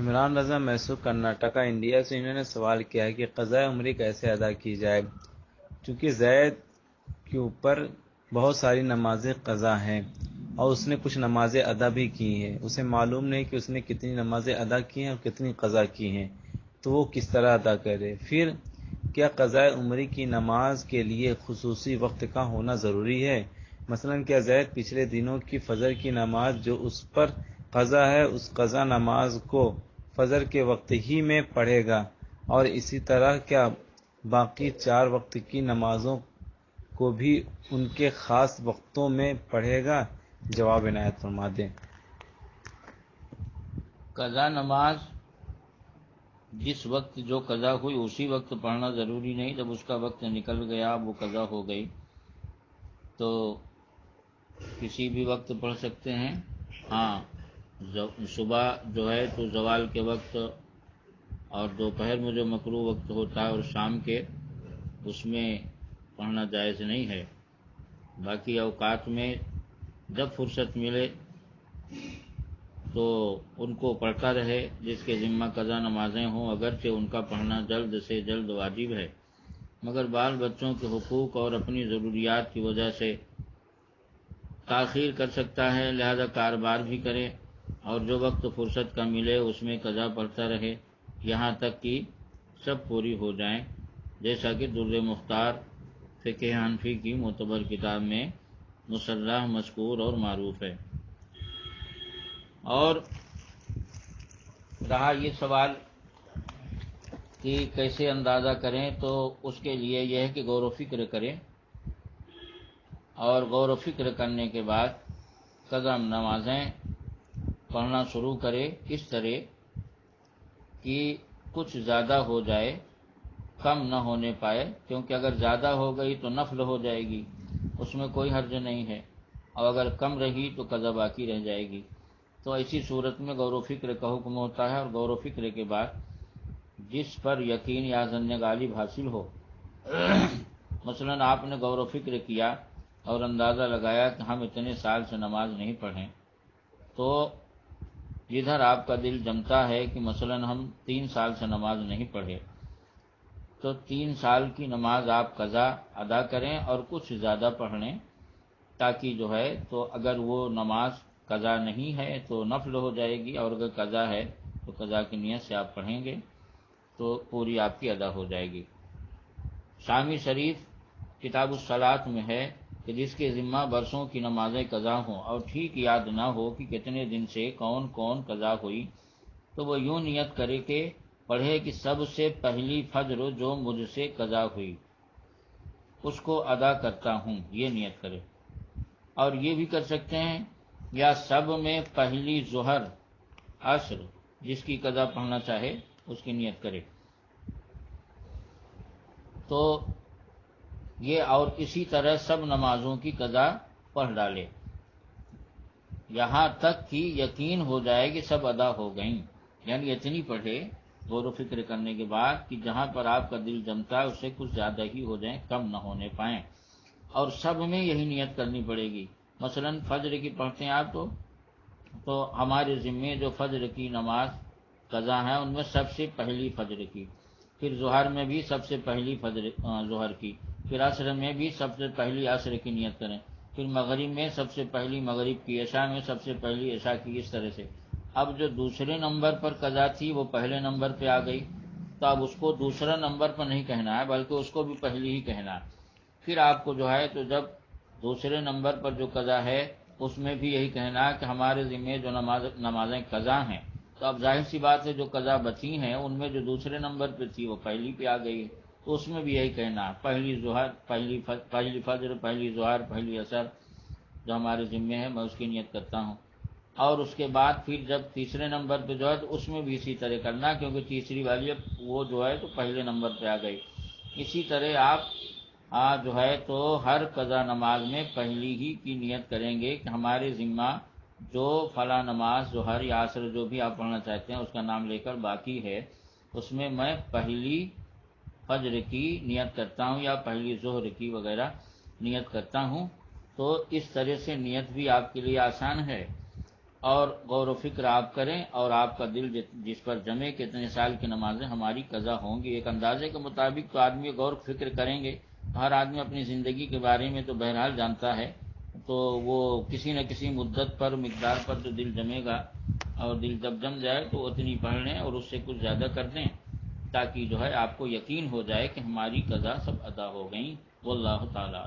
عمران رضا Mysore Karnataka India سے انہوں نے سوال کیا ہے کہ قضاء عمری کیسے ادا کی جائے، چونکہ زید کے اوپر بہت ساری نمازیں قضا ہیں اور اس نے کچھ نمازیں ادا بھی کی ہیں، اسے معلوم نہیں کہ اس نے کتنی نمازیں ادا کی ہیں اور کتنی قضا کی ہیں، تو وہ کس طرح ادا کرے۔ پھر کیا قضاء عمری کی نماز کے لیے خصوصی وقت کا ہونا ضروری ہے؟ مثلا کیا زید پچھلے دنوں کی فجر کی نماز جو اس پر قضا ہے اس قضا نماز کو فجر کے وقت ہی میں پڑھے گا، اور اسی طرح کیا باقی 4 وقت کی نمازوں کو بھی ان کے خاص وقتوں میں پڑھے گا؟ جواب عنایت فرما دیں۔ قضا نماز جس وقت جو قضا ہوئی اسی وقت پڑھنا ضروری نہیں، جب اس کا وقت نکل گیا وہ قضا ہو گئی تو کسی بھی وقت پڑھ سکتے ہیں۔ ہاں، صبح جو ہے تو زوال کے وقت اور دوپہر میں جو مکروہ وقت ہوتا ہے اور شام کے اس میں پڑھنا جائز نہیں ہے۔ باقی اوقات میں جب فرصت ملے تو ان کو پڑھتا رہے، جس کے ذمہ قضا نمازیں ہوں، اگرچہ ان کا پڑھنا جلد سے جلد واجب ہے، مگر بال بچوں کے حقوق اور اپنی ضروریات کی وجہ سے تاخیر کر سکتا ہے، لہذا کاروبار بھی کرے اور جو وقت فرصت کا ملے اس میں قضا پڑھتا رہے یہاں تک کہ سب پوری ہو جائیں، جیسا کہ در مختار فقہ حنفی کی معتبر کتاب میں مصرح مذکور اور معروف ہے۔ اور رہا یہ سوال کہ کیسے اندازہ کریں، تو اس کے لیے یہ ہے کہ غور و فکر کریں، اور غور و فکر کرنے کے بعد قضا نمازیں پڑھنا شروع کرے اس طرح کہ کچھ زیادہ ہو جائے، کم نہ ہونے پائے، کیونکہ اگر زیادہ ہو گئی تو نفل ہو جائے گی، اس میں کوئی حرج نہیں ہے، اور اگر کم رہی تو قضا باقی رہ جائے گی۔ تو ایسی صورت میں غور و فکر کا حکم ہوتا ہے، اور غور و فکر کے بعد جس پر یقین یا ظن غالب حاصل ہو، مثلا آپ نے غور و فکر کیا اور اندازہ لگایا کہ ہم اتنے سال سے نماز نہیں پڑھیں، تو جدھر آپ کا دل جمتا ہے کہ مثلا ہم 3 سال سے نماز نہیں پڑھے، تو 3 سال کی نماز آپ قضا ادا کریں اور کچھ زیادہ پڑھ لیں، تاکہ جو ہے تو اگر وہ نماز قضا نہیں ہے تو نفل ہو جائے گی، اور اگر قضا ہے تو قضا کی نیت سے آپ پڑھیں گے تو پوری آپ کی ادا ہو جائے گی۔ شامی شریف کتاب الصلاۃ میں ہے کہ جس کے ذمہ برسوں کی نمازیں قضا ہوں اور ٹھیک یاد نہ ہو کہ کتنے دن سے کون کون قضا ہوئی، تو وہ یوں نیت کرے کہ پڑھے کہ سب سے پہلی فجر جو مجھ سے قضا ہوئی اس کو ادا کرتا ہوں، یہ نیت کرے۔ اور یہ بھی کر سکتے ہیں یا سب میں پہلی ظہر عصر جس کی قضا پڑھنا چاہے اس کی نیت کرے، تو یہ اور اسی طرح سب نمازوں کی قضا پڑھ ڈالے یہاں تک کہ یقین ہو جائے کہ سب ادا ہو گئیں، یعنی اتنی پڑھے غور و فکر کرنے کے بعد کہ جہاں پر آپ کا دل جمتا ہے اس سے کچھ زیادہ ہی ہو جائیں، کم نہ ہونے پائیں، اور سب میں یہی نیت کرنی پڑے گی۔ مثلا فجر کی پڑھتے ہیں آپ تو ہمارے ذمے جو فجر کی نماز قضا ہے ان میں سب سے پہلی فجر کی، پھر ظہر میں بھی سب سے پہلی فجر ظہر کی، پھر عصر میں بھی سب سے پہلی عصر کی نیت کریں، پھر مغرب میں سب سے پہلی مغرب کی، عشاء میں سب سے پہلی عشاء کی، اس طرح سے۔ اب جو دوسرے نمبر پر قضا تھی وہ پہلے نمبر پہ آ گئی، تو اب اس کو دوسرا نمبر پر نہیں کہنا ہے بلکہ اس کو بھی پہلی ہی کہنا ہے۔ پھر آپ کو جو ہے تو جب دوسرے نمبر پر جو قضا ہے اس میں بھی یہی کہنا ہے کہ ہمارے ذمے جو نمازیں قضا ہیں، تو اب ظاہر سی بات ہے جو قضا بچی ہیں ان میں جو دوسرے نمبر پہ تھی وہ پہلی پہ آ گئی ہے، تو اس میں بھی یہی کہنا ہے پہلی ظہر، پہلی فجر، پہلی ظہر، پہلی عصر جو ہمارے ذمے ہے میں اس کی نیت کرتا ہوں۔ اور اس کے بعد پھر جب تیسرے نمبر پہ جو ہے تو اس میں بھی اسی طرح کرنا، کیونکہ تیسری والی اب وہ جو ہے تو پہلے نمبر پہ آ گئی۔ اسی طرح آپ جو ہے تو ہر قضا نماز میں پہلی ہی کی نیت کریں گے کہ ہمارے ذمہ جو فلاں نماز ظہر یا عصر جو بھی آپ پڑھنا چاہتے ہیں اس کا نام لے کر باقی ہے، اس میں میں پہلی فجر کی نیت کرتا ہوں یا پہلی ظہر کی وغیرہ نیت کرتا ہوں۔ تو اس طرح سے نیت بھی آپ کے لیے آسان ہے، اور غور و فکر آپ کریں اور آپ کا دل جس پر جمے کہ اتنے سال کی نمازیں ہماری قضا ہوں گی، ایک اندازے کے مطابق تو آدمی غور و فکر کریں گے. ہر آدمی اپنی زندگی کے بارے میں تو بہرحال جانتا ہے، تو وہ کسی نہ کسی مدت پر مقدار پر جو دل جمے گا، اور دل جب جم جائے تو اتنی پڑھ لیں اور اس سے کچھ زیادہ کر دیں، تاکہ جو ہے آپ کو یقین ہو جائے کہ ہماری قضا سب ادا ہو گئیں. واللہ تعالیٰ